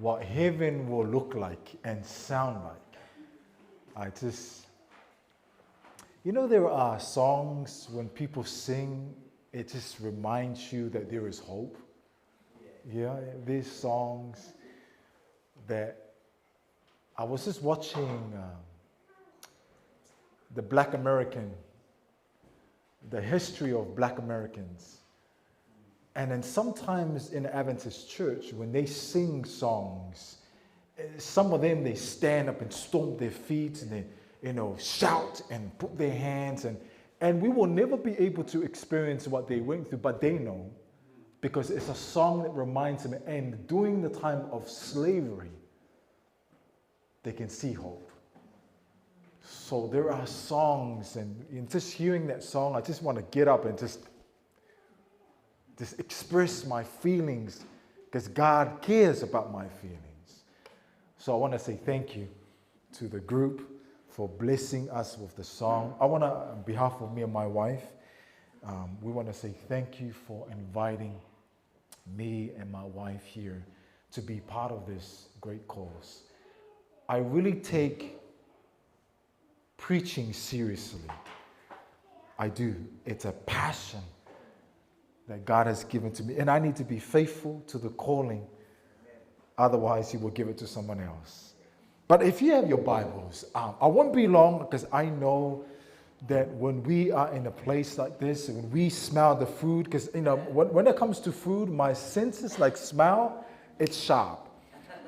what heaven will look like and sound like. There are songs when people sing, it just reminds you that there is hope. Yeah, these songs that I was just watching the history of Black Americans. And then sometimes in the Adventist church, when they sing songs, some of them, they stand up and stomp their feet and they, shout and put their hands. And we will never be able to experience what they went through, but they know, because it's a song that reminds them. And during the time of slavery, they can see hope. So there are songs, and in just hearing that song, I just want to get up and just express my feelings, because God cares about my feelings. So I want to say thank you to the group for blessing us with the song. I want to, on behalf of me and my wife, we want to say thank you for inviting me and my wife here to be part of this great cause. I really take preaching seriously. I do. It's a passion that God has given to me. And I need to be faithful to the calling. Otherwise, He will give it to someone else. But if you have your Bibles, I won't be long, because I know that when we are in a place like this, when we smell the food, because when it comes to food, my senses like smell, it's sharp.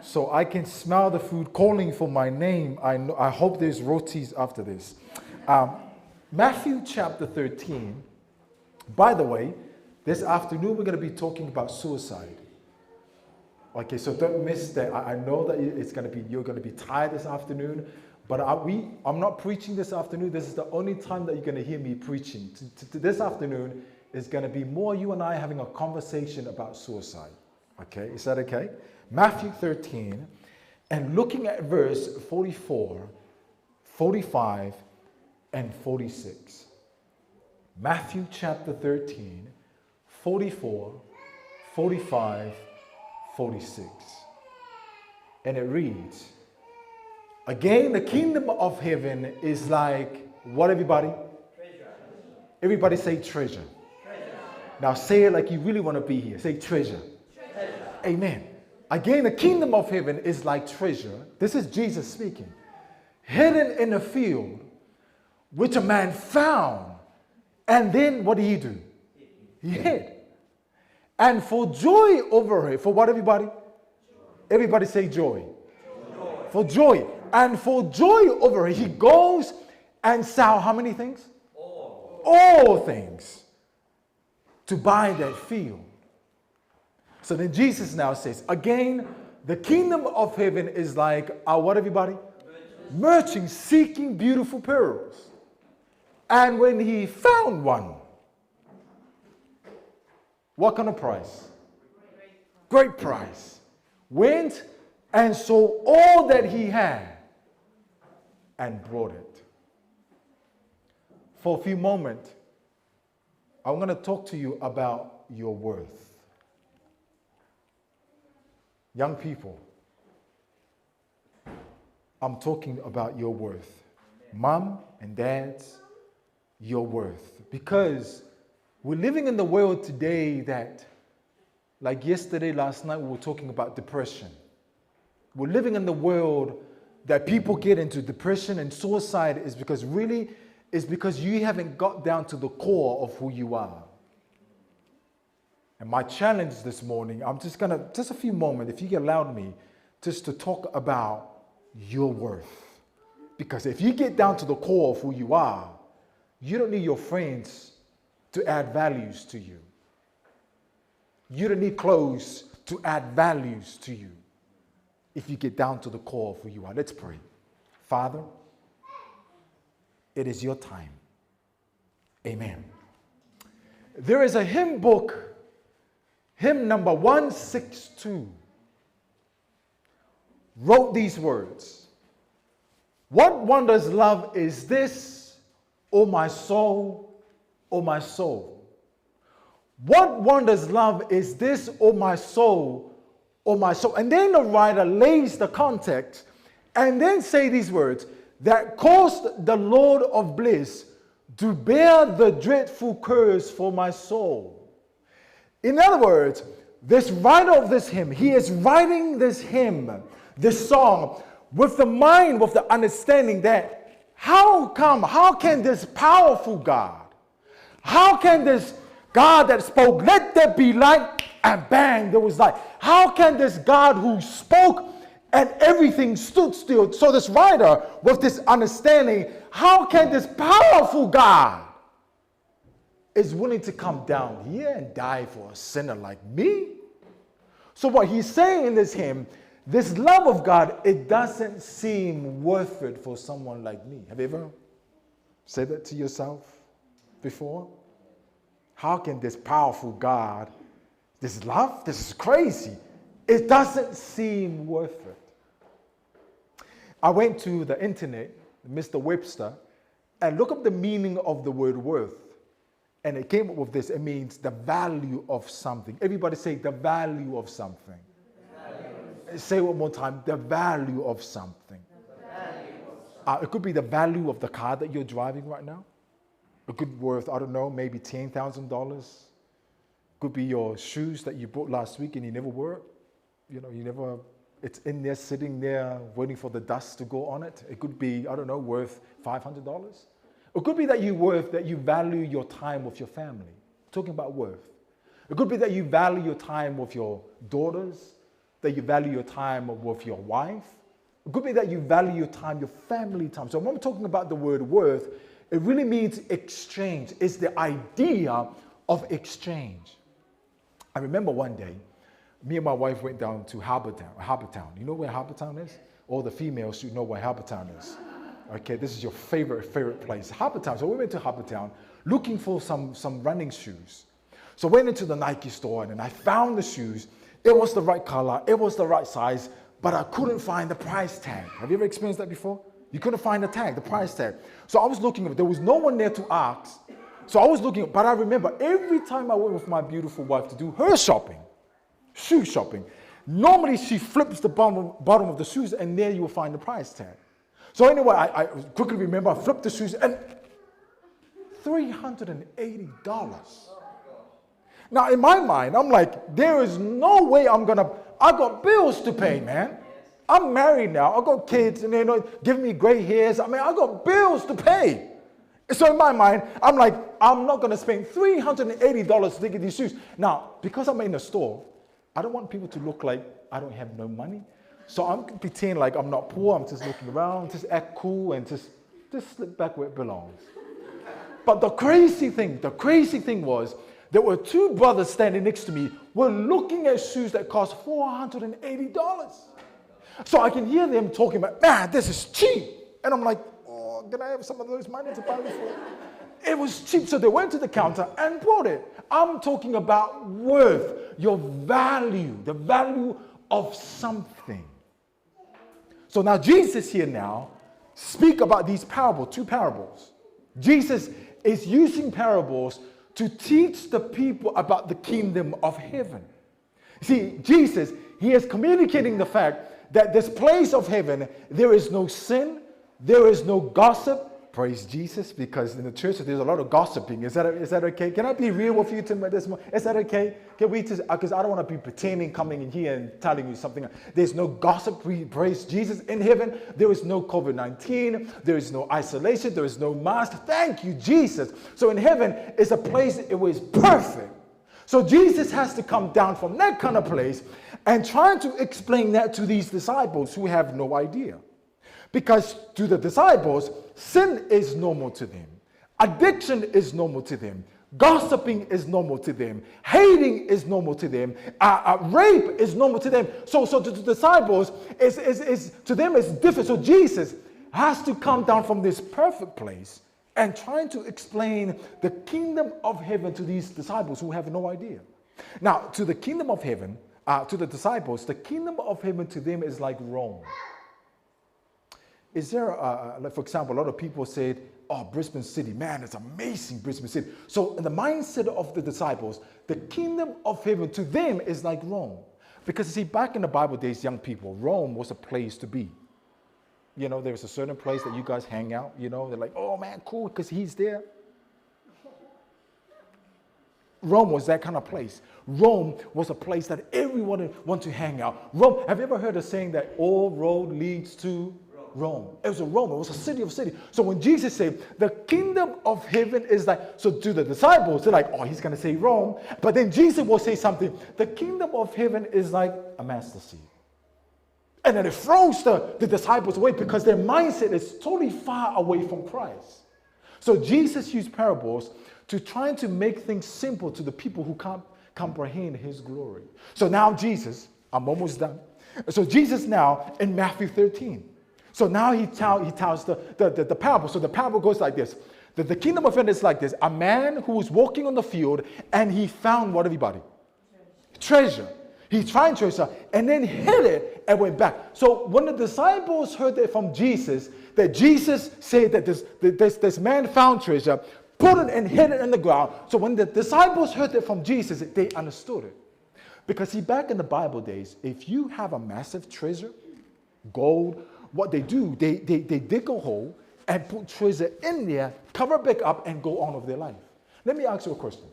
So I can smell the food calling for my name. I hope there's rotis after this. Matthew chapter 13. By the way, this afternoon we're going to be talking about suicide. Okay, so don't miss that. I know that you're going to be tired this afternoon, but I'm not preaching this afternoon. This is the only time that you're going to hear me preaching. This afternoon is going to be more you and I having a conversation about suicide. Okay, is that okay? Matthew 13, and looking at verse 44, 45, and 46. Matthew chapter 13, 44, 45, 46. And it reads, again, the kingdom of heaven is like, what, everybody? Treasure. Everybody say treasure. Treasure. Now say it like you really want to be here. Say treasure. Treasure. Amen. Again, the kingdom of heaven is like treasure. This is Jesus speaking. Hidden in a field, which a man found. And then what did he do? He hid. And for joy over it. For what, everybody? Joy. Everybody say joy. Joy. For joy. And for joy over it, he goes and sells how many things? All things. To buy that field. So then Jesus now says, again, the kingdom of heaven is like what, everybody? Merchant seeking beautiful pearls. And when he found one, what kind of price? Great price. Went and sold all that he had and brought it. For a few moments, I'm going to talk to you about your worth. Young people, I'm talking about your worth. Mom and dads, your worth. Because we're living in the world today that, like yesterday, last night, we were talking about depression. We're living in the world that people get into depression and suicide is because you haven't got down to the core of who you are. And my challenge this morning, just a few moments, if you allowed me, just to talk about your worth. Because if you get down to the core of who you are, you don't need your friends to add values to you. You don't need clothes to add values to you. If you get down to the core of who you are. Let's pray. Father, it is your time. Amen. There is a hymn book, hymn number 162, wrote these words. What wondrous love is this, O my soul, O my soul? What wondrous love is this, O my soul, O my soul. And then the writer lays the context and then say these words, that caused the Lord of bliss to bear the dreadful curse for my soul. In other words, this writer of this hymn, he is writing this hymn, this song, with the mind, with the understanding that how can this powerful God, how can this God that spoke, let there be light, and bang, there was light. How can this God who spoke and everything stood still? So this writer, with this understanding, how can this powerful God is willing to come down here and die for a sinner like me? So what he's saying in this hymn, this love of God, it doesn't seem worth it for someone like me. Have you ever said that to yourself before? How can this powerful God, this love, this is crazy. It doesn't seem worth it. I went to the internet, Mr. Webster, and looked up the meaning of the word worth. And it came up with this. It means the value of something. Everybody say the value of something. Say it one more time, the value of something. It could be the value of the car that you're driving right now. It could be worth, I don't know, maybe $10,000. Could be your shoes that you bought last week and you never wore it. It's in there, sitting there, waiting for the dust to go on it. It could be, I don't know, worth $500. It could be that you value your time with your family. Talking about worth. It could be that you value your time with your daughters, that you value your time with your wife. It could be that you value your time, your family time. So when I'm talking about the word worth, it really means exchange. It's the idea of exchange. I remember one day, me and my wife went down to Harbour Town. You know where Harbour Town is? All the females should know where Harbour Town is. Okay, this is your favorite place, Harbour Town. So we went to Harbour Town looking for some running shoes. So I went into the Nike store and I found the shoes. It was the right color, it was the right size, but I couldn't find the price tag. Have you ever experienced that before? You couldn't find the price tag. So I was looking, there was no one there to ask. So I was looking, but I remember every time I went with my beautiful wife to do her shopping, shoe shopping, normally she flips the bottom of the shoes and there you will find the price tag. So anyway, I quickly remember, I flipped the shoes and $380. Now in my mind, I'm like, there is no way I got bills to pay, man. I'm married now, I got kids and they're giving me gray hairs. I got bills to pay. So in my mind, I'm like, I'm not going to spend $380 to get these shoes. Now, because I'm in a store, I don't want people to look like I don't have no money. So I'm pretending like I'm not poor. I'm just looking around, just act cool and just slip back where it belongs. But the crazy thing was, there were two brothers standing next to me, were looking at shoes that cost $480. So I can hear them talking about, man, this is cheap. And I'm like, oh, can I have some of those money to buy this for? It was cheap. So they went to the counter and bought it. I'm talking about worth, your value, the value of something. So now Jesus here now speak about these parables, two parables. Jesus is using parables to teach the people about the kingdom of heaven. See, Jesus, he is communicating the fact that this place of heaven, there is no sin, there is no gossip. Praise Jesus, because in the church there's a lot of gossiping. Is that okay? Can I be real with you this morning? Is that okay? Can we just, because I don't want to be pretending, coming in here and telling you something. There's no gossip. Praise Jesus. In heaven, there is no COVID-19. There is no isolation. There is no mask. Thank you, Jesus. So in heaven is a place, it was perfect. So Jesus has to come down from that kind of place and trying to explain that to these disciples who have no idea. Because to the disciples, sin is normal to them. Addiction is normal to them. Gossiping is normal to them. Hating is normal to them. Rape is normal to them. So to the disciples, to them it's different. So Jesus has to come down from this perfect place and trying to explain the kingdom of heaven to these disciples who have no idea. Now, to the kingdom of heaven, to the disciples, the kingdom of heaven to them is like Rome. Is there, like for example, a lot of people said, oh, Brisbane City, man, it's amazing, Brisbane City. So in the mindset of the disciples, the kingdom of heaven to them is like Rome. Because you see, back in the Bible days, young people, Rome was a place to be. You know, there was a certain place that you guys hang out, you know. They're like, oh man, cool, because he's there. Rome was that kind of place. Rome was a place that everyone wanted to hang out. Rome, have you ever heard the saying that all road leads to Rome? It was a Rome. It was a city of cities. So when Jesus said, the kingdom of heaven is like, so to the disciples, they're like, oh, he's going to say Rome. But then Jesus will say something. The kingdom of heaven is like a mustard seed. And then it throws the disciples away because their mindset is totally far away from Christ. So Jesus used parables to try to make things simple to the people who can't comprehend his glory. So now Jesus, I'm almost done. So Jesus now in Matthew 13. So now he tells the parable. So the parable goes like this. The kingdom of heaven is like this. A man who was walking on the field and he found what, everybody? Treasure. He tried treasure and then hid it and went back. So when the disciples heard that from Jesus, that Jesus said that this man found treasure, put it and hid it in the ground. So when the disciples heard it from Jesus, they understood it. Because see, back in the Bible days, if you have a massive treasure, gold, what they do, they dig a hole and put treasure in there, cover it back up, and go on with their life. Let me ask you a question.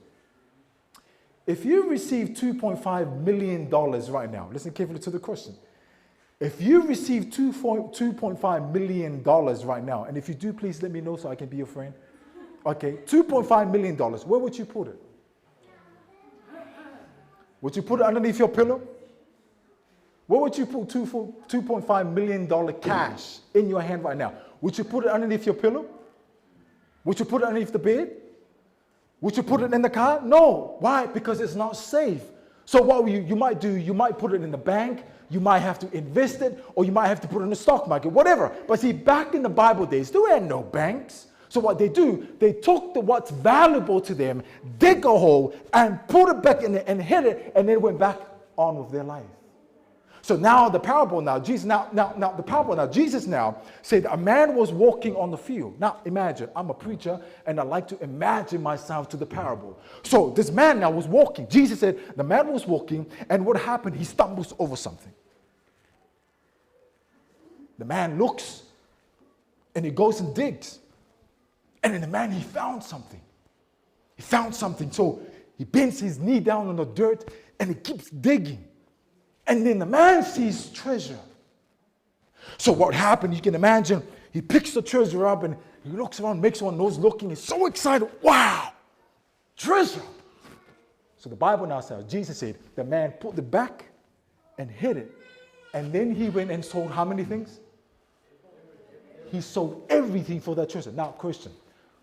If you receive $2.5 million right now, listen carefully to the question. If you receive $2.5 million right now, and if you do, please let me know so I can be your friend. Okay, $2.5 million, where would you put it? Would you put it underneath your pillow? Where would you put $2.5 million cash in your hand right now? Would you put it underneath your pillow? Would you put it underneath the bed? Would you put it in the car? No. Why? Because it's not safe. So what you might do, you might put it in the bank, you might have to invest it, or you might have to put it in the stock market, whatever. But see, back in the Bible days, there were no banks. So what they do, they took what's valuable to them, dig a hole, and put it back in there and hid it, and then went back on with their life. So now the parable now, Jesus now said a man was walking on the field. Now imagine, I'm a preacher and I like to imagine myself to the parable. So this man now was walking. Jesus said the man was walking, and what happened? He stumbles over something. The man looks and he goes and digs. And then the man, he found something. He found something. So he bends his knee down on the dirt and he keeps digging. And then the man sees treasure. So what happened, you can imagine, he picks the treasure up and he looks around, makes one nose looking. He's so excited. Wow, treasure. So the Bible now says, Jesus said, the man put it back and hid it. And then he went and sold how many things? He sold everything for that treasure. Now, question.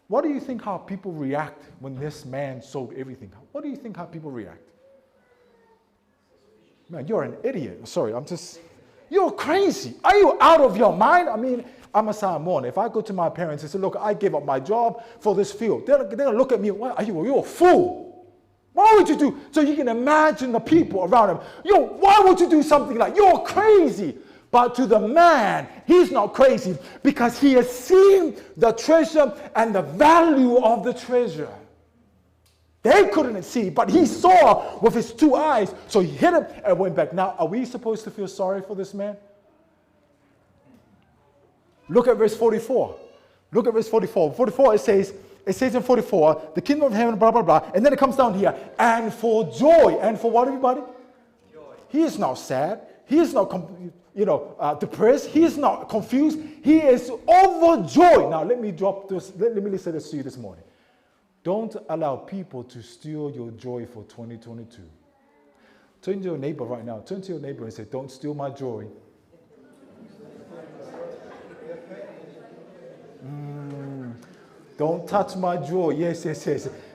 What do you think how people react when this man sold everything? What do you think how people react? Man, you're an idiot. Sorry, you're crazy. Are you out of your mind? I mean, I'm a Samoan. If I go to my parents and say, look, I gave up my job for this field, they're going to look at me, what are you? You're a fool. Why would you do? So you can imagine the people around him. Why would you do something like, you're crazy? But to the man, he's not crazy because he has seen the treasure and the value of the treasure. They couldn't see, but he saw with his two eyes. So he hit him and went back. Now, are we supposed to feel sorry for this man? Look at verse 44. Look at verse 44. 44, it says in 44, the kingdom of heaven, blah, blah, blah. And then it comes down here. And for joy. And for what, everybody? Joy. He is not sad. He is not depressed. He is not confused. He is overjoyed. Now, let me drop this. Let me say this to you this morning. Don't allow people to steal your joy for 2022. Turn to your neighbor right now. Turn to your neighbor and say, don't steal my joy. Don't touch my joy. Yes.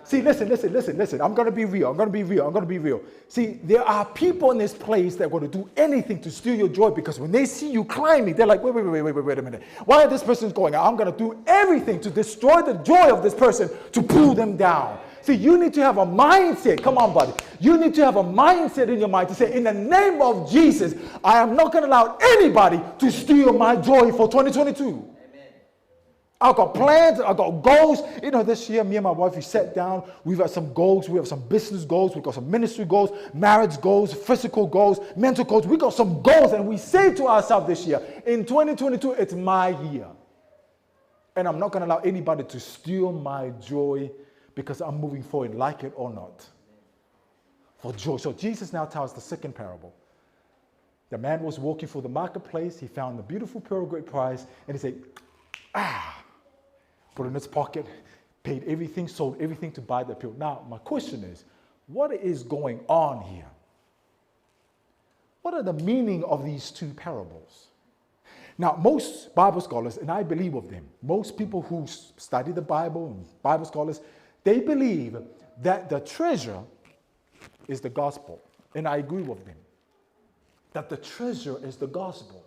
See, listen. I'm going to be real. See, there are people in this place that are going to do anything to steal your joy because when they see you climbing, they're like, wait a minute. Why is this person going out? I'm going to do everything to destroy the joy of this person to pull them down. See, you need to have a mindset. Come on, buddy. You need to have a mindset in your mind to say, in the name of Jesus, I am not going to allow anybody to steal my joy for 2022. I got plans, I got goals. You know, this year, me and my wife, we sat down, we've got some goals, we have some business goals, we've got some ministry goals, marriage goals, physical goals, mental goals. We got some goals, and we say to ourselves this year, in 2022, it's my year. And I'm not going to allow anybody to steal my joy because I'm moving forward, like it or not. For joy. So Jesus now tells the second parable. The man was walking through the marketplace, he found the beautiful pearl of great price, and he said, put it in his pocket, paid everything, sold everything to buy the pearl. Now, my question is, what is going on here? What are the meaning of these two parables? Now, most Bible scholars, and I believe of them, most people who study the Bible and Bible scholars, they believe that the treasure is the gospel. And I agree with them. That the treasure is the gospel.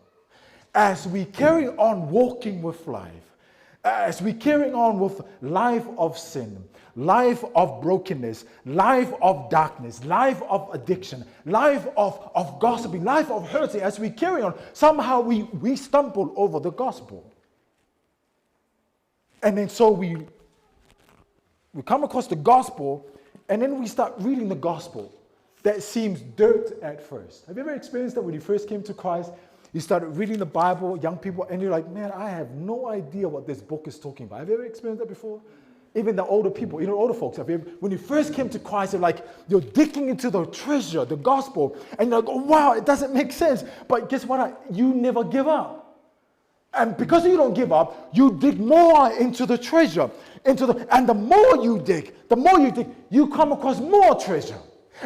As we carry on walking with life, as we carry on with life of sin, life of brokenness, life of darkness, life of addiction, life of gossiping, life of hurting, as we carry on, somehow we stumble over the gospel. And then so we come across the gospel, and then we start reading the gospel that seems dirt at first. Have you ever experienced that when you first came to Christ? You started reading the Bible, young people, and you're like, man, I have no idea what this book is talking about. Have you ever experienced that before? Even the older people, older folks, when you first came to Christ, you're digging into the treasure, the gospel, and you're like, oh, wow, it doesn't make sense. But guess what? You never give up. And because you don't give up, you dig more into the treasure. And the more you dig, you come across more treasure.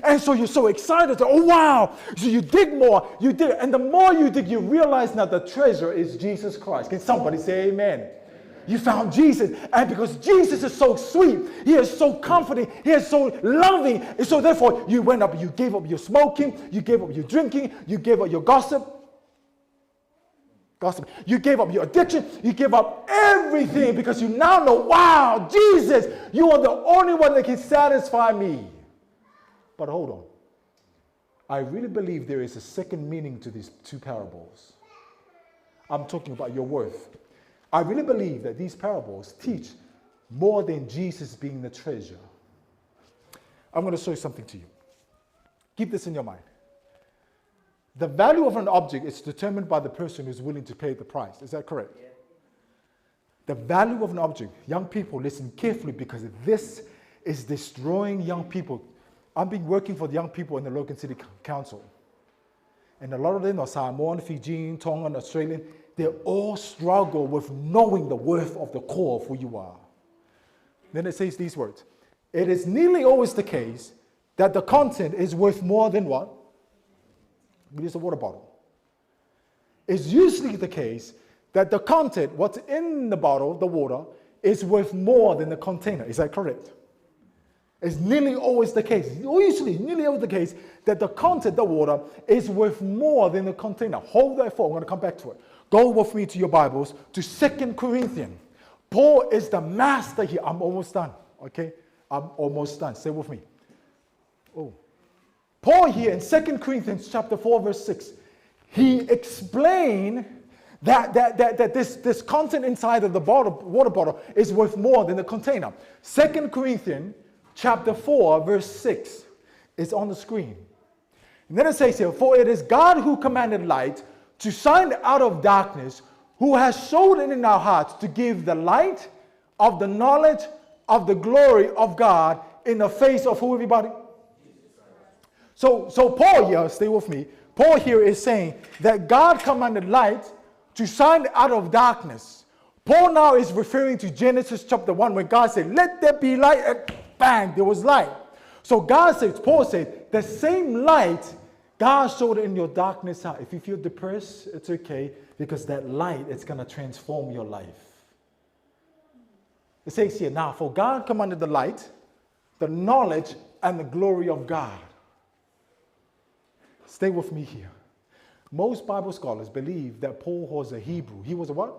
And so you're so excited. Oh, wow. So you dig more. And the more you dig, you realize now the treasure is Jesus Christ. Can somebody say amen? You found Jesus. And because Jesus is so sweet, he is so comforting, he is so loving. And so therefore, you went up, you gave up your smoking, you gave up your drinking, you gave up your gossip. You gave up your addiction. You gave up everything because you now know, wow, Jesus, you are the only one that can satisfy me. But hold on. I really believe there is a second meaning to these two parables. I'm talking about your worth. I really believe that these parables teach more than Jesus being the treasure. I'm going to show you something to you. Keep this in your mind. The value of an object is determined by the person who's willing to pay the price. Is that correct? Yeah. The value of an object, young people, listen carefully because this is destroying young people. I've been working for the young people in the Logan City Council. And a lot of them are Samoan, Fijian, Tongan, Australian. They all struggle with knowing the worth of the core of who you are. Then it says these words. It is nearly always the case that the content is worth more than what? Use a water bottle. It's usually the case that the content, what's in the bottle, the water, is worth more than the container. Is that correct? It's nearly always the case. Nearly always the case that the content, the water, is worth more than the container. Hold that thought. I'm going to come back to it. Go with me to your Bibles to 2 Corinthians. Paul is the master here. I'm almost done. Okay? I'm almost done. Stay with me. Oh. Paul here in 2 Corinthians chapter 4, verse 6, he explained that this content inside of the water bottle is worth more than the container. 2 Corinthians chapter 4, verse 6 is on the screen. And then it says here, for it is God who commanded light to shine out of darkness, who has showed it in our hearts to give the light of the knowledge of the glory of God in the face of who, everybody? So Paul here, stay with me, Paul here is saying that God commanded light to shine out of darkness. Paul now is referring to Genesis chapter 1 when God said, let there be light, and bang, there was light. So Paul said, the same light God showed in your darkness. If you feel depressed, it's okay, because that light is going to transform your life. It says here, now, for God commanded the light, the knowledge, and the glory of God. Stay with me here. Most Bible scholars believe that Paul was a Hebrew. He was a what?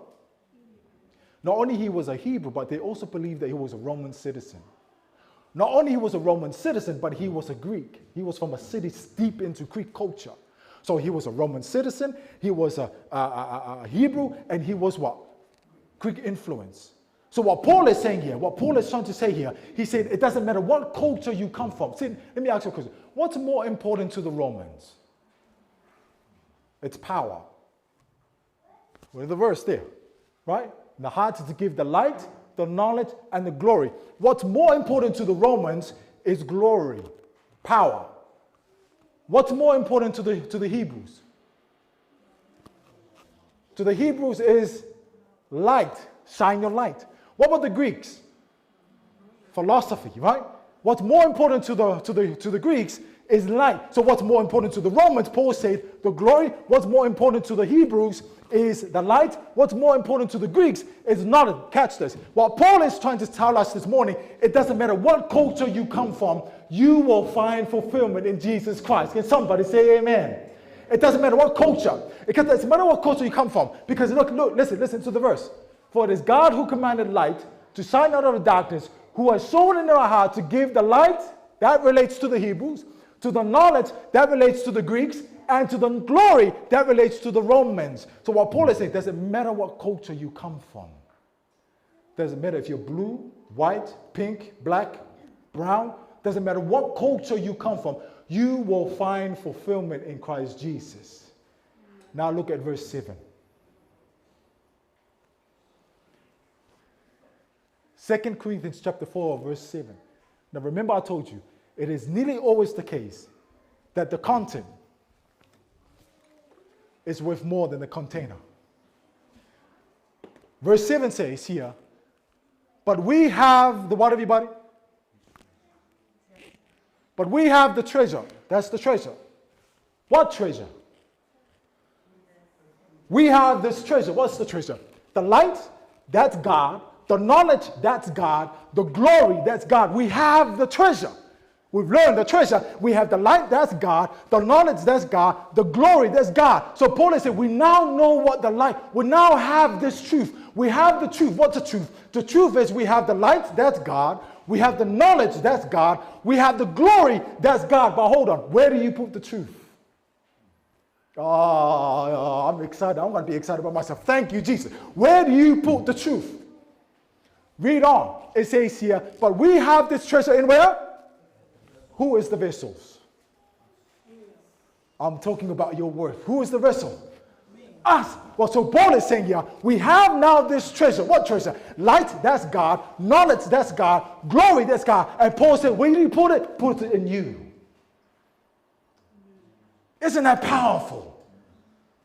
Not only he was a Hebrew, but they also believe that he was a Roman citizen. Not only he was a Roman citizen, but he was a Greek. He was from a city steep into Greek culture. So he was a Roman citizen, he was a Hebrew, and he was what? Greek influence. So what Paul is saying here, what Paul is trying to say here, he said it doesn't matter what culture you come from. See, let me ask you a question. What's more important to the Romans? It's power. With the verse there, right? The heart is to give the light, the knowledge, and the glory. What's more important to the Romans is glory, power. What's more important to the Hebrews? To the Hebrews is light, shine your light. What about the Greeks? Philosophy, right? What's more important to the Greeks is light. So what's more important to the Romans? Paul said the glory. What's more important to the Hebrews is the light. What's more important to the Greeks is knowledge. Catch this. What Paul is trying to tell us this morning, it doesn't matter what culture you come from, you will find fulfillment in Jesus Christ. Can somebody say amen? It doesn't matter what culture. It doesn't matter what culture you come from. Because look, listen to the verse. For it is God who commanded light to shine out of the darkness, who has shown in our heart to give the light, that relates to the Hebrews, to the knowledge, that relates to the Greeks, and to the glory, that relates to the Romans. So what Paul is saying, doesn't matter what culture you come from. Doesn't matter if you're blue, white, pink, black, brown. Doesn't matter what culture you come from. You will find fulfillment in Christ Jesus. Now look at verse 7. 2 Corinthians chapter 4, verse 7. Now remember I told you, it is nearly always the case that the content is worth more than the container. Verse 7 says here, but we have the what, everybody? But we have the treasure. That's the treasure. What treasure? We have this treasure. What's the treasure? The light, that's God. The knowledge, that's God. The glory, that's God. We have the treasure. We've learned the treasure. We have the light, that's God. The knowledge, that's God. The glory, that's God. So Paul is saying, we now know what the light, we now have this truth. We have the truth. What's the truth? The truth is we have the light, that's God. We have the knowledge, that's God. We have the glory, that's God. But hold on, where do you put the truth? Oh, I'm excited. I'm going to be excited about myself. Thank you, Jesus. Where do you put the truth? Read on. It says here, but we have this treasure in where? Who is the vessels? I'm talking about your worth. Who is the vessel? Us. Well, so Paul is saying here, we have now this treasure. What treasure? Light, that's God. Knowledge, that's God. Glory, that's God. And Paul said, where do you put it? Put it in you. Isn't that powerful?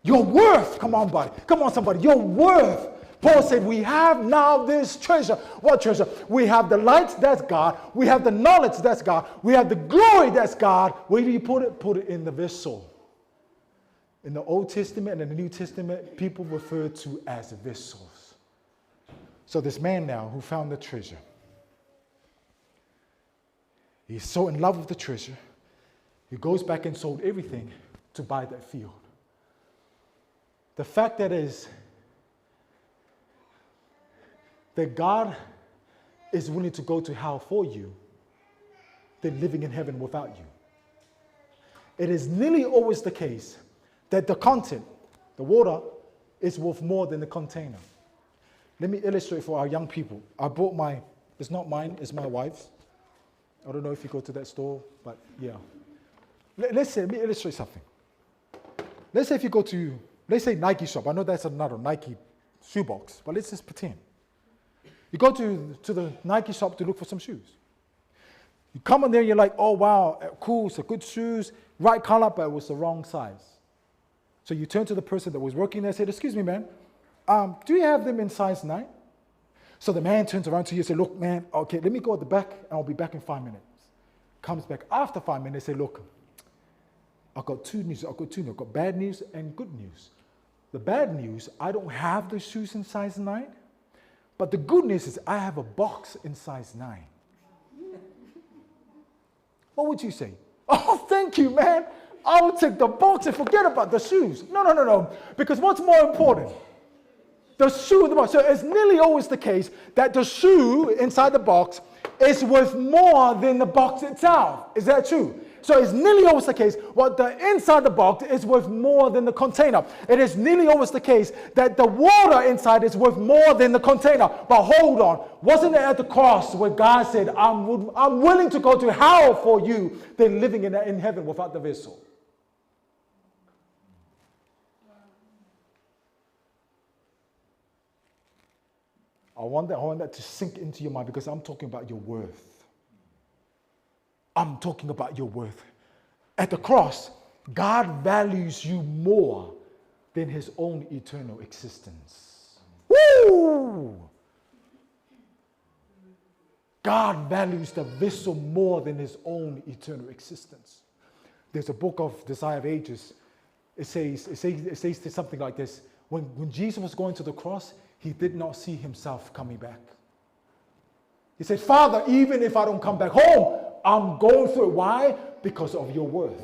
Your worth. Come on, buddy. Come on, somebody. Your worth. Paul said, we have now this treasure. What treasure? We have the light, that's God. We have the knowledge, that's God. We have the glory, that's God. Where do you put it? Put it in the vessel. In the Old Testament and in the New Testament, people referred to as vessels. So this man now who found the treasure, he's so in love with the treasure, he goes back and sold everything to buy that field. The fact that is that God is willing to go to hell for you than living in heaven without you. It is nearly always the case that the content, the water, is worth more than the container. Let me illustrate for our young people. I bought it's not mine, it's my wife's. I don't know if you go to that store, but yeah. Let me illustrate something. Let's say if you go to, let's say Nike shop. I know that's another Nike shoebox, but let's just pretend. You go to the Nike shop to look for some shoes. You come in there, you're like, oh, wow, cool, it's a good shoes, right color, but it was the wrong size. So you turn to the person that was working there and said, excuse me, man, do you have them in size 9? So the man turns around to you and says, look, man, okay, let me go at the back, and I'll be back in 5 minutes. Comes back after 5 minutes and say, look, I've got two news. I've got bad news and good news. The bad news, I don't have the shoes in size 9. But the good news is I have a box in size 9. What would you say? Oh, thank you, man. I will take the box and forget about the shoes. No. Because what's more important? The shoe in the box. So it's nearly always the case that the shoe inside the box is worth more than the box itself. Is that true? So it's nearly always the case, what the inside the box is worth more than the container. It is nearly always the case that the water inside is worth more than the container. But hold on, wasn't it at the cross where God said, I'm willing to go to hell for you than living in heaven without the vessel? I want that to sink into your mind, because I'm talking about your worth. I'm talking about your worth. At the cross, God values you more than his own eternal existence. Woo! God values the vessel more than his own eternal existence. There's a book of Desire of Ages. It says something like this. When Jesus was going to the cross, he did not see himself coming back. He said, Father, even if I don't come back home, I'm going through it. Why? Because of your worth.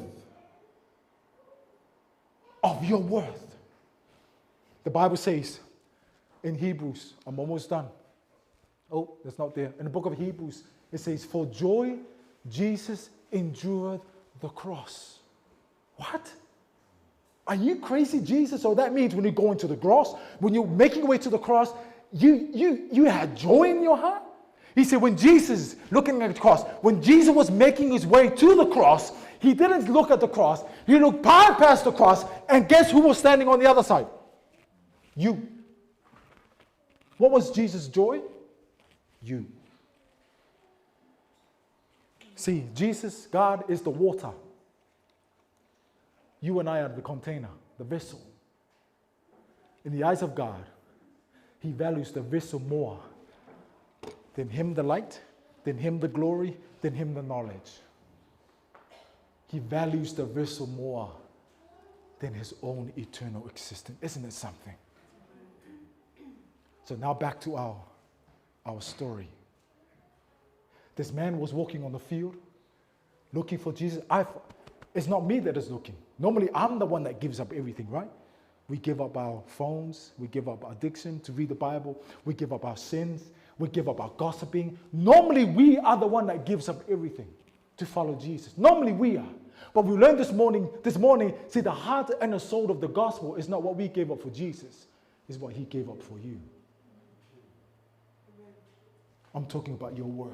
Of your worth. The Bible says in Hebrews, I'm almost done. Oh, that's not there. In the book of Hebrews, it says, for joy, Jesus endured the cross. What? Are you crazy, Jesus? So that means when you go into the cross, when you're making your way to the cross, you had joy in your heart? He said when Jesus, looking at the cross, when Jesus was making his way to the cross, he didn't look at the cross. He looked past the cross, and guess who was standing on the other side? You. What was Jesus' joy? You. See, Jesus, God, is the water. You and I are the container, the vessel. In the eyes of God, he values the vessel more than him the light, than him the glory, than him the knowledge. He values the vessel more than his own eternal existence. Isn't it something? So now back to our story. This man was walking on the field, looking for Jesus. It's not me that is looking. Normally, I'm the one that gives up everything, right? We give up our phones. We give up our addiction to read the Bible. We give up our sins. We give up our gossiping. Normally, we are the one that gives up everything to follow Jesus. Normally, we are. But we learned this morning, see, the heart and the soul of the gospel is not what we gave up for Jesus. It's what he gave up for you. I'm talking about your worth.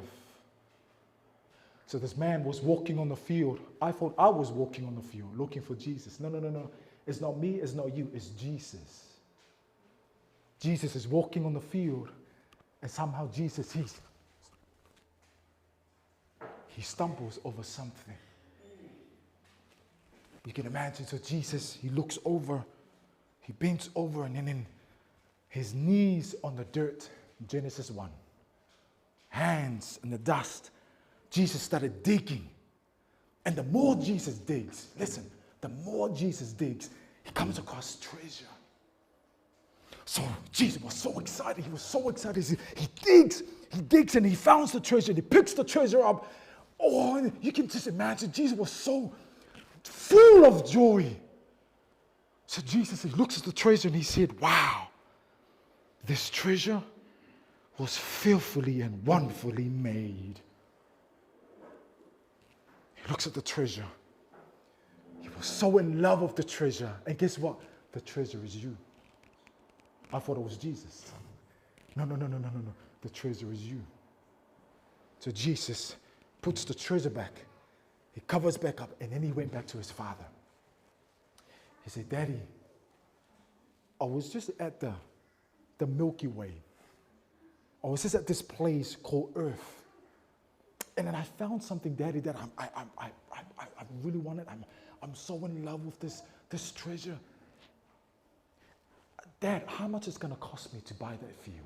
So this man was walking on the field. I thought I was walking on the field looking for Jesus. No. It's not me, it's not you, it's Jesus. Jesus is walking on the field, and somehow Jesus, he stumbles over something. You can imagine, so Jesus, he looks over, he bends over, and then his knees on the dirt, Genesis 1. Hands in the dust. Jesus started digging. And the more Jesus digs, listen, the more Jesus digs, he comes across treasure. So Jesus was so excited. He was so excited. He digs, and he finds the treasure. He picks the treasure up. Oh, and you can just imagine, Jesus was so full of joy. So Jesus, he looks at the treasure and he said, wow, this treasure was fearfully and wonderfully made. He looks at the treasure. He was so in love with the treasure. And guess what? The treasure is you. I thought it was Jesus. No. The treasure is you. So Jesus puts the treasure back. He covers back up, and then he went back to his father. He said, Daddy, I was just at the Milky Way. I was just at this place called Earth. And then I found something, Daddy, that I really wanted. I'm so in love with this treasure. Dad, how much is going to cost me to buy that field?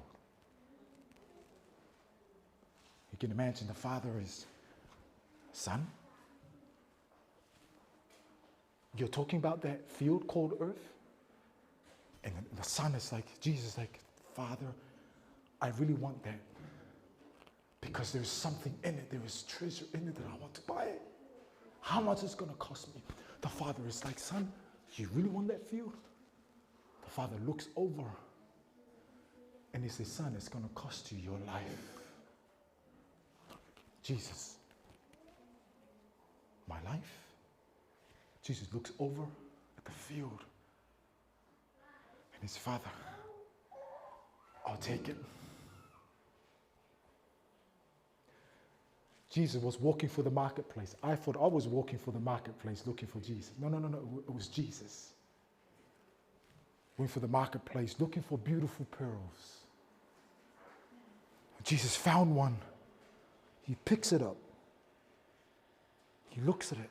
You can imagine the father is, son, you're talking about that field called Earth? And the son is like, Jesus is like, Father, I really want that. Because there's something in it. There is treasure in it that I want to buy it. How much is it going to cost me? The father is like, son, you really want that field? The father looks over and he says, son, it's going to cost you your life. Jesus, my life? Jesus looks over at the field. And his Father, I'll take it. Jesus was walking for the marketplace. I thought I was walking for the marketplace looking for Jesus. No. It was Jesus. Went for the marketplace looking for beautiful pearls. Jesus found one. He picks it up. He looks at it.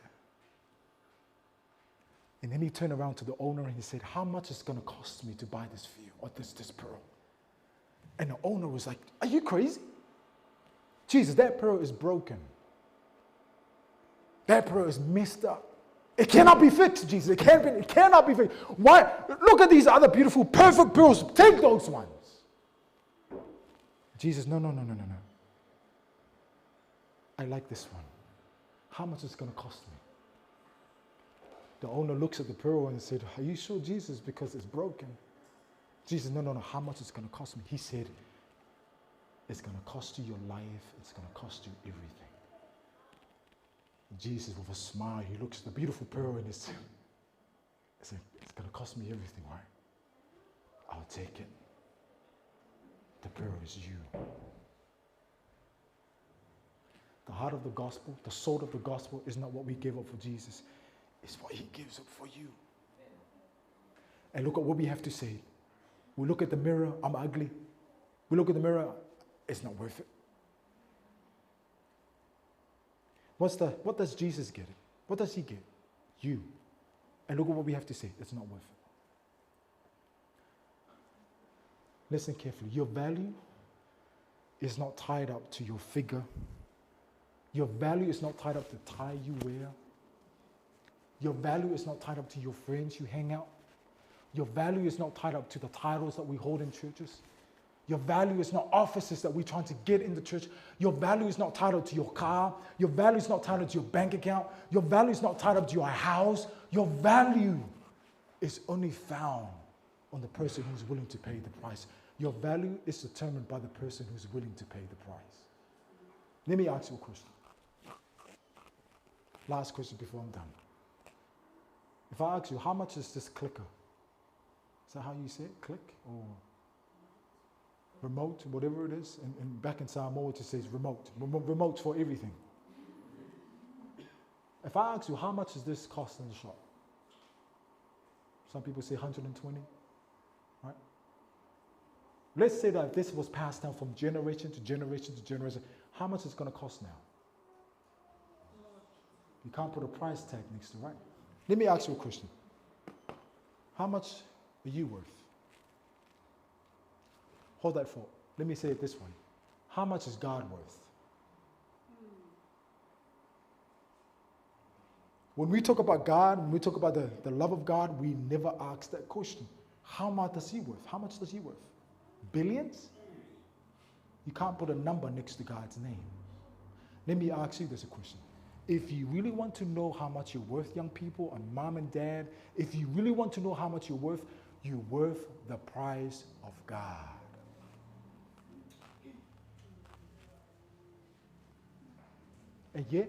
And then he turned around to the owner and he said, how much is it going to cost me to buy this field or this pearl? And the owner was like, are you crazy? Jesus, that pearl is broken. That pearl is messed up. It cannot be fixed, Jesus. It cannot be fixed. Why? Look at these other beautiful, perfect pearls. Take those ones. Jesus, no. I like this one. How much is it going to cost me? The owner looks at the pearl and said, are you sure, Jesus, because it's broken? Jesus, no. How much is it going to cost me? He said, it's going to cost you your life. It's going to cost you everything. Jesus, with a smile, he looks at the beautiful pearl and he said, it's going to cost me everything, right? I'll take it. The pearl is you. The heart of the gospel, the soul of the gospel is not what we give up for Jesus. It's what he gives up for you. And look at what we have to say. We look at the mirror, I'm ugly. We look at the mirror, it's not worth it. What does Jesus get? What does he get? You. And look at what we have to say. It's not worth it. Listen carefully. Your value is not tied up to your figure. Your value is not tied up to the tie you wear. Your value is not tied up to your friends you hang out. Your value is not tied up to the titles that we hold in churches. Your value is not offices that we're trying to get in the church. Your value is not tied up to your car. Your value is not tied up to your bank account. Your value is not tied up to your house. Your value is only found on the person who's willing to pay the price. Your value is determined by the person who's willing to pay the price. Let me ask you a question. Last question before I'm done. If I ask you, how much is this clicker? Is that how you say it? Click? Or remote, whatever it is. And back in Samoa it says remote. Remote for everything. If I ask you, how much does this cost in the shop? Some people say 120, right? Let's say that this was passed down from generation to generation to generation. How much is it going to cost now? You can't put a price tag next to it, right? Let me ask you a question. How much are you worth? Hold that thought. Let me say it this way. How much is God worth? When we talk about God, when we talk about the love of God, we never ask that question. How much does he worth? How much does he worth? Billions? You can't put a number next to God's name. Let me ask you this question. If you really want to know how much you're worth, young people, and mom and dad, if you really want to know how much you're worth the price of God. And yet,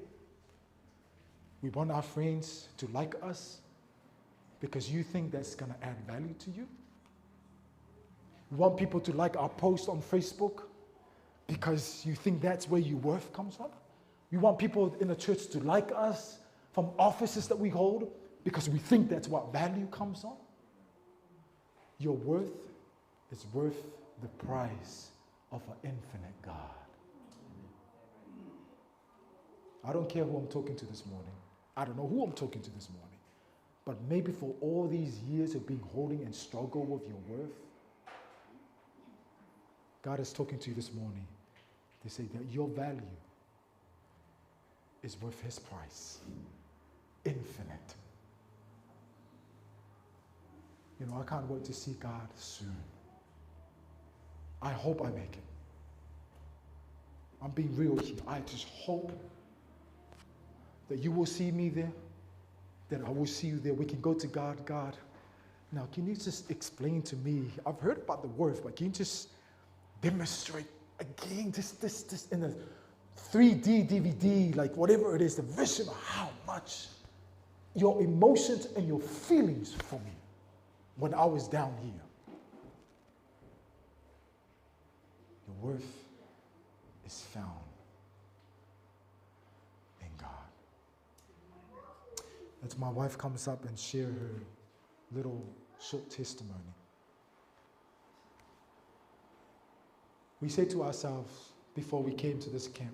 we want our friends to like us because you think that's going to add value to you. We want people to like our post on Facebook because you think that's where your worth comes from. We want people in the church to like us from offices that we hold because we think that's what value comes from. Your worth is worth the price of an infinite God. I don't care who I'm talking to this morning. I don't know who I'm talking to this morning. But maybe for all these years of being holding and struggle with your worth, God is talking to you this morning to say that your value is worth his price. Infinite. You know, I can't wait to see God soon. I hope I make it. I'm being real here. I just hope that you will see me there, that I will see you there. We can go to God. God, now can you just explain to me, I've heard about the worth, but can you just demonstrate again, this in the 3D DVD, like whatever it is, the vision of how much your emotions and your feelings for me when I was down here. Your worth is found in God. As my wife comes up and share her little short testimony, we say to ourselves before we came to this camp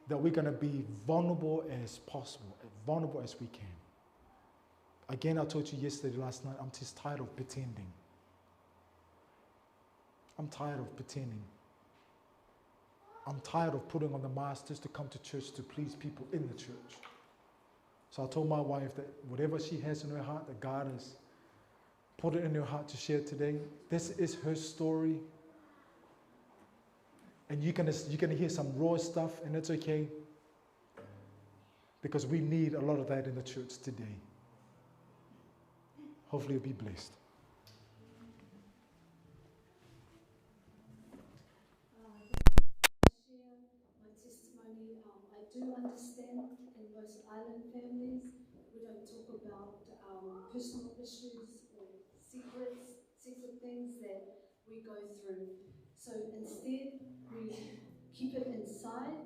that we're going to be vulnerable as possible, as vulnerable as we can. Again, I told you yesterday, last night, I'm just tired of pretending. I'm tired of pretending. I'm tired of putting on the mask just to come to church to please people in the church. So I told my wife that whatever she has in her heart, that God has put it in her heart to share today, this is her story. And you're gonna hear some raw stuff, and it's okay. Because we need a lot of that in the church today. Hopefully you'll be blessed. Share my testimony. I do understand in most island families, we don't talk about personal issues or secret things that we go through. So instead, we keep it inside,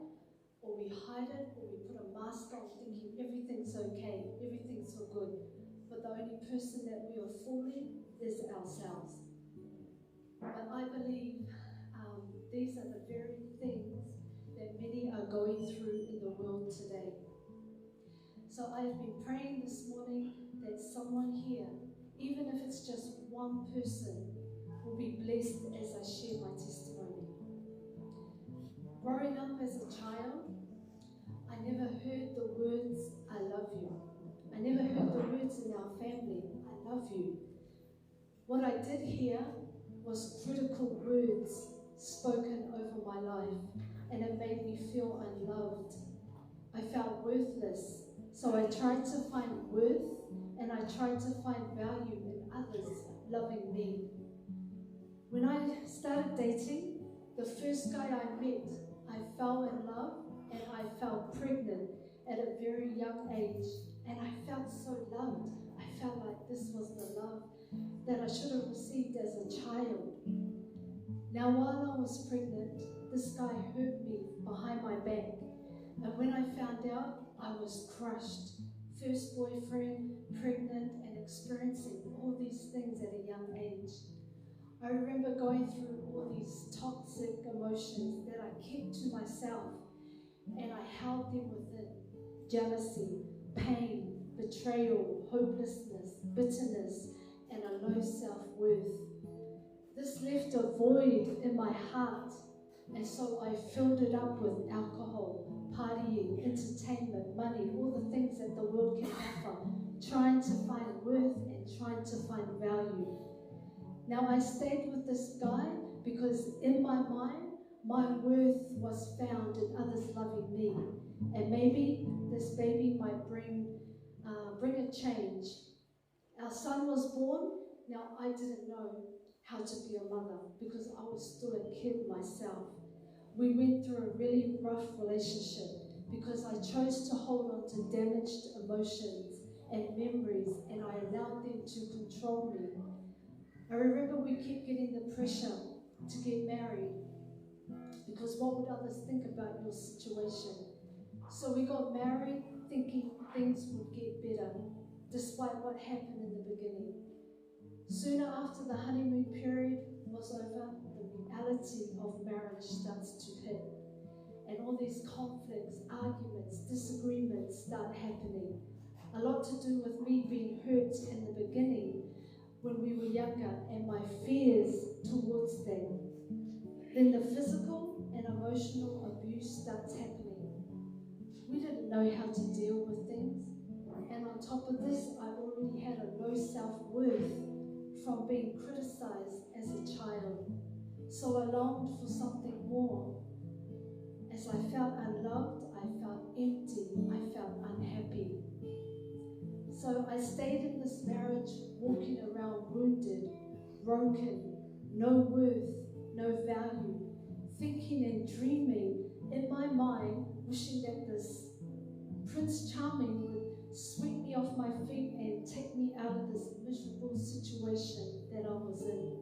or we hide it, or we put a mask on thinking everything's okay, everything's so good. But the only person that we are fooling is ourselves. But I believe these are the very things that many are going through in the world today. So I've been praying this morning that someone here, even if it's just one person, will be blessed as I share my testimony. Growing up as a child, I never heard the words, I love you. I never heard the words in our family, I love you. What I did hear was critical words spoken over my life, and it made me feel unloved. I felt worthless, so I tried to find worth, and I tried to find value in others loving me. When I started dating, the first guy I met, I fell in love, and I fell pregnant at a very young age, and I felt so loved. I felt like this was the love that I should have received as a child. Now, while I was pregnant, this guy hurt me behind my back, and when I found out, I was crushed. First boyfriend, pregnant, and experiencing all these things at a young age. I remember going through all these toxic emotions that I kept to myself, and I held them within. Jealousy, pain, betrayal, hopelessness, bitterness, and a low self-worth. This left a void in my heart, and so I filled it up with alcohol, partying, entertainment, money, all the things that the world can offer, trying to find worth and trying to find value. Now I stayed with this guy because in my mind, my worth was found in others loving me, and maybe this baby might bring a change. Our son was born. Now I didn't know how to be a mother because I was still a kid myself. We went through a really rough relationship because I chose to hold on to damaged emotions and memories, and I allowed them to control me. I remember we kept getting the pressure to get married because what would others think about your situation? So we got married thinking things would get better, despite what happened in the beginning. Sooner after the honeymoon period was over, the reality of marriage starts to hit. And all these conflicts, arguments, disagreements start happening. A lot to do with me being hurt in the beginning when we were younger and my fears towards them. Then the physical and emotional abuse starts happening. We didn't know how to deal with things. And on top of this, I already had a low self-worth from being criticized as a child. So I longed for something more. As I felt unloved, I felt empty, I felt unhappy. So I stayed in this marriage, walking around wounded, broken, no worth, no value, thinking and dreaming in my mind, wishing that this Prince Charming would sweep me off my feet and take me out of this miserable situation that I was in.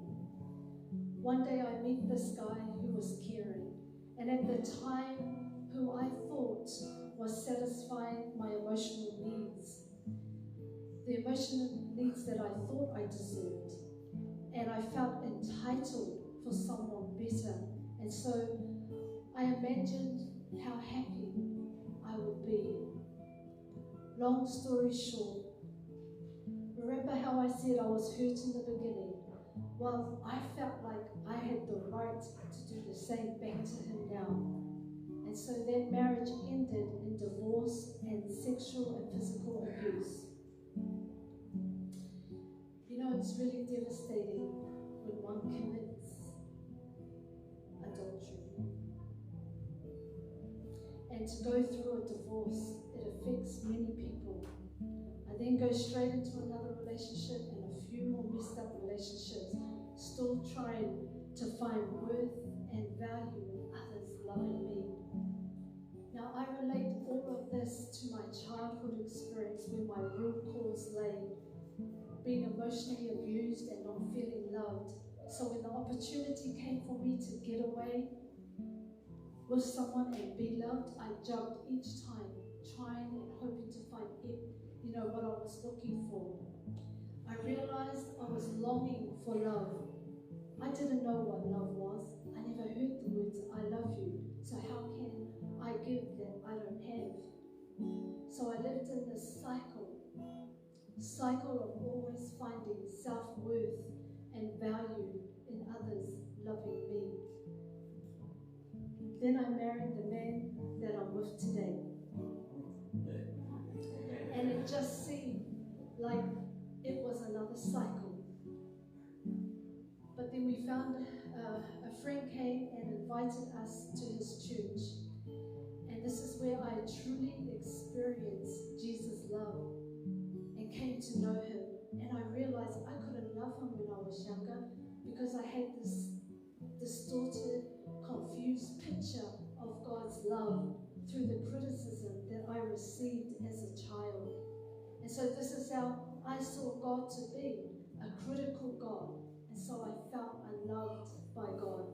One day I meet this guy who was caring, and at the time who I thought was satisfying my emotional needs, the emotional needs that I thought I deserved, and I felt entitled for someone better. And so I imagined how happy I would be. Long story short, remember how I said I was hurt in the beginning? Well, I felt like I had the right to do the same back to him now. And so that marriage ended in divorce and sexual and physical abuse. You know, it's really devastating when one commits adultery. And to go through a divorce, it affects many people. I then go straight into another relationship and a few more messed up relationships, still trying to find worth and value in others loving me. Now, I relate all of this to my childhood experience when my root cause lay being emotionally abused and not feeling loved. So when the opportunity came for me to get away with someone and be loved, I jumped each time, trying and hoping to find what I was looking for. I realized I was longing for love. I didn't know what love was. I never heard the words, I love you. So how can I give that I don't have? So I lived in this cycle of always finding self-worth and value in others loving me. Then I married the man that I'm with today. And it just seemed like it was another cycle. But then we found a friend came and invited us to his church. And this is where I truly experienced Jesus' love and came to know him. And I realized I couldn't love him when I was younger because I had this distorted, confused picture of God's love through the criticism that I received as a child. And so this is how I saw God to be, a critical God. And so I felt unloved by God.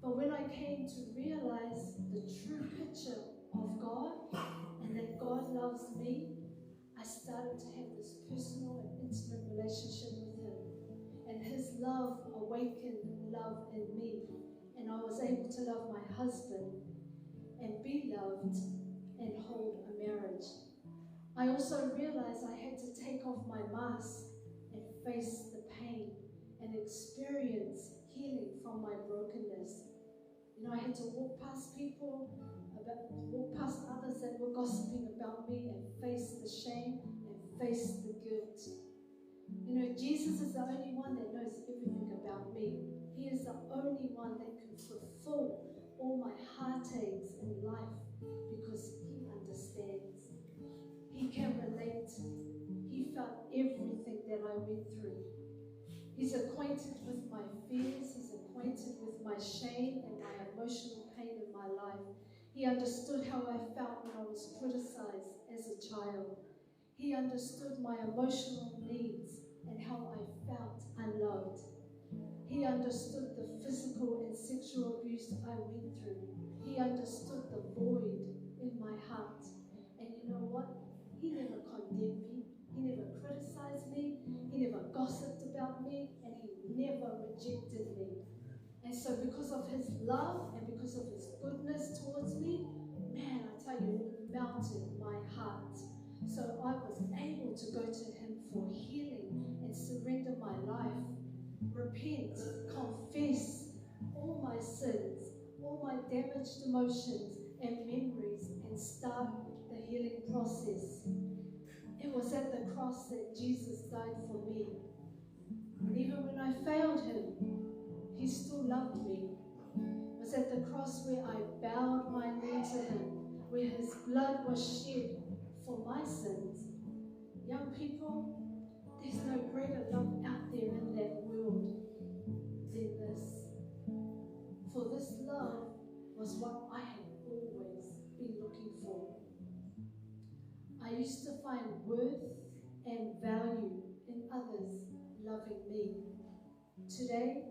But when I came to realize the true picture of God and that God loves me, I started to have this personal and intimate relationship with him. And his love awakened love in me. And I was able to love my husband and be loved and hold a marriage. I also realized I had to take off my mask and face the pain and experience healing from my brokenness. I had to walk past others that were gossiping about me and face the shame and face the guilt. Jesus is the only one that knows everything about me. He is the only one that can fulfill all my heartaches in life because he understands. He can relate. He felt everything that I went through. He's acquainted with my fears. He's acquainted with my shame and my emotional pain in my life. He understood how I felt when I was criticized as a child. He understood my emotional needs and how I felt unloved. He understood the physical and sexual abuse I went through. He understood the void in my heart. And you know what? He never condemned me. He never criticized me. He never gossiped about me. And he never rejected me. And so because of his love and because of his goodness towards me, man, I tell you, it melted my heart. So I was able to go to him for healing and surrender my life, repent, confess all my sins, all my damaged emotions and memories, and start the healing process. It was at the cross that Jesus died for me. And even when I failed him, he still loved me. It was at the cross where I bowed my knee to him, where his blood was shed for my sins. Young people, there's no greater love out there in that world than this. For this love was what me. Today,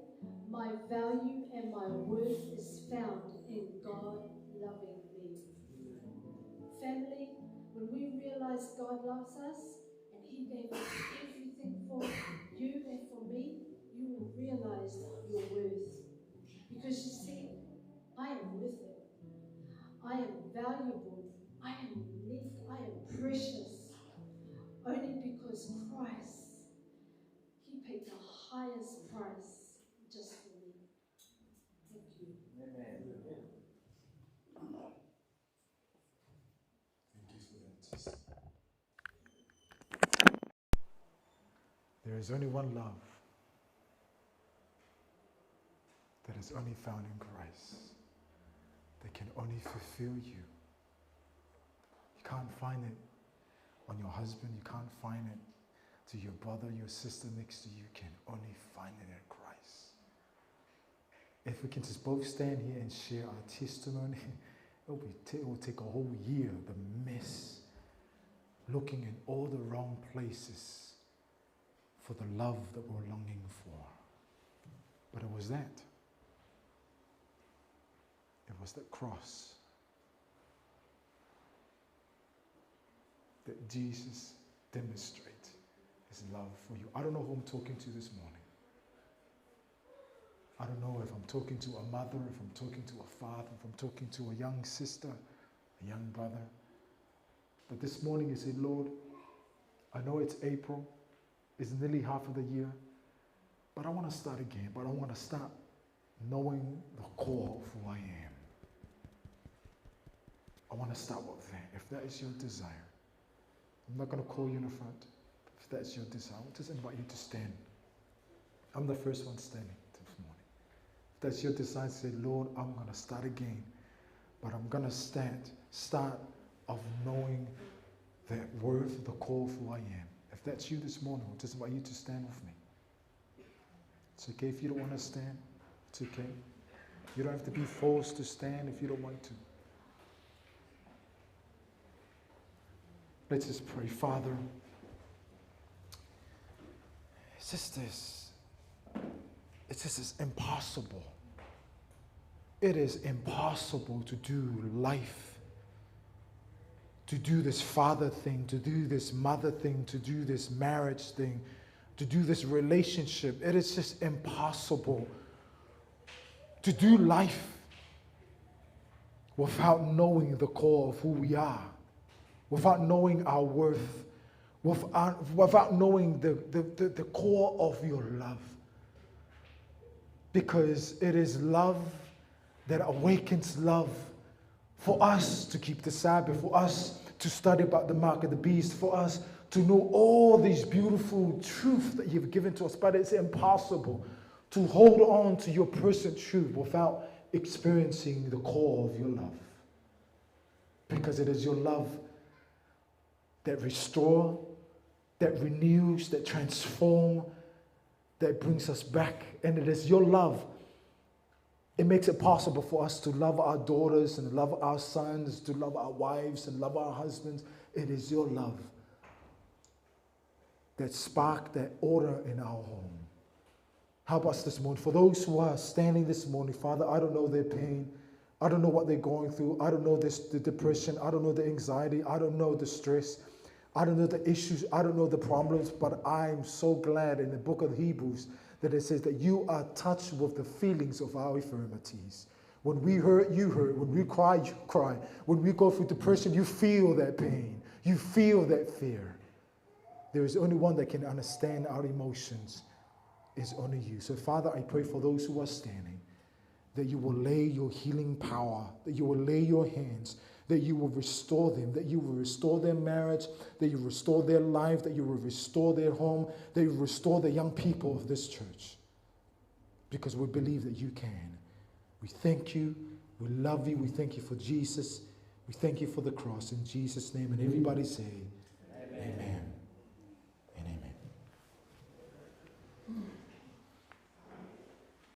my value and my worth is found in God loving me. Family, when we realize God loves us and He gave us everything for you and for me, you will realize your worth. Because you see, I am worth it. I am valuable. I am unique. I am precious. Only because Christ, He paid the highest price just for me. Thank you. Amen. Thank you for that testimony. There is only one love that is only found in Christ, that can only fulfill you. You can't find it on your husband, you can't find it to your brother, your sister next to you. You can only find it in Christ. If we can just both stand here and share our testimony, it will take a whole year, the mess, looking in all the wrong places for the love that we're longing for. But it was that. It was the cross that Jesus demonstrated His love for you. I don't know who I'm talking to this morning. I don't know if I'm talking to a mother, if I'm talking to a father, if I'm talking to a young sister, a young brother. But this morning you say, Lord, I know it's April, it's nearly half of the year, but I want to start again, but I want to start knowing the core of who I am. I want to start with that. If that is your desire, I'm not going to call you in the front. If that's your desire, I'll just invite you to stand. I'm the first one standing this morning. If that's your desire, say, Lord, I'm going to start again, but I'm going to start of knowing that worth, the core of who I am. If that's you this morning, I'll just invite you to stand with me. It's okay if you don't want to stand. It's okay. You don't have to be forced to stand if you don't want to. Let's just pray. Father, it's just impossible. It is impossible to do life, to do this father thing, to do this mother thing, to do this marriage thing, to do this relationship. It is just impossible to do life without knowing the core of who we are, without knowing our worth, without knowing the core of your love. Because it is love that awakens love for us to keep the Sabbath, for us to study about the mark of the beast, for us to know all these beautiful truths that you've given to us. But it's impossible to hold on to your present truth without experiencing the core of your love. Because it is your love that restores, that renews, that transforms, that brings us back. And it is your love. It makes it possible for us to love our daughters and love our sons, to love our wives and love our husbands. It is your love that sparked that order in our home. Help us this morning. For those who are standing this morning, Father, I don't know their pain. I don't know what they're going through. I don't know the depression. I don't know the anxiety. I don't know the stress. I don't know the issues. I don't know the problems. But I'm so glad in the book of Hebrews that it says that you are touched with the feelings of our infirmities. When we hurt, you hurt. When we cry, you cry. When we go through depression, you feel that pain. You feel that fear. There is only one that can understand our emotions. It's only you. So, Father, I pray for those who are standing, that you will lay your healing power, that you will lay your hands, that you will restore them, that you will restore their marriage, that you restore their life, that you will restore their home, that you will restore the young people of this church. Because we believe that you can. We thank you. We love you. We thank you for Jesus. We thank you for the cross in Jesus' name. And everybody say, Amen. Amen.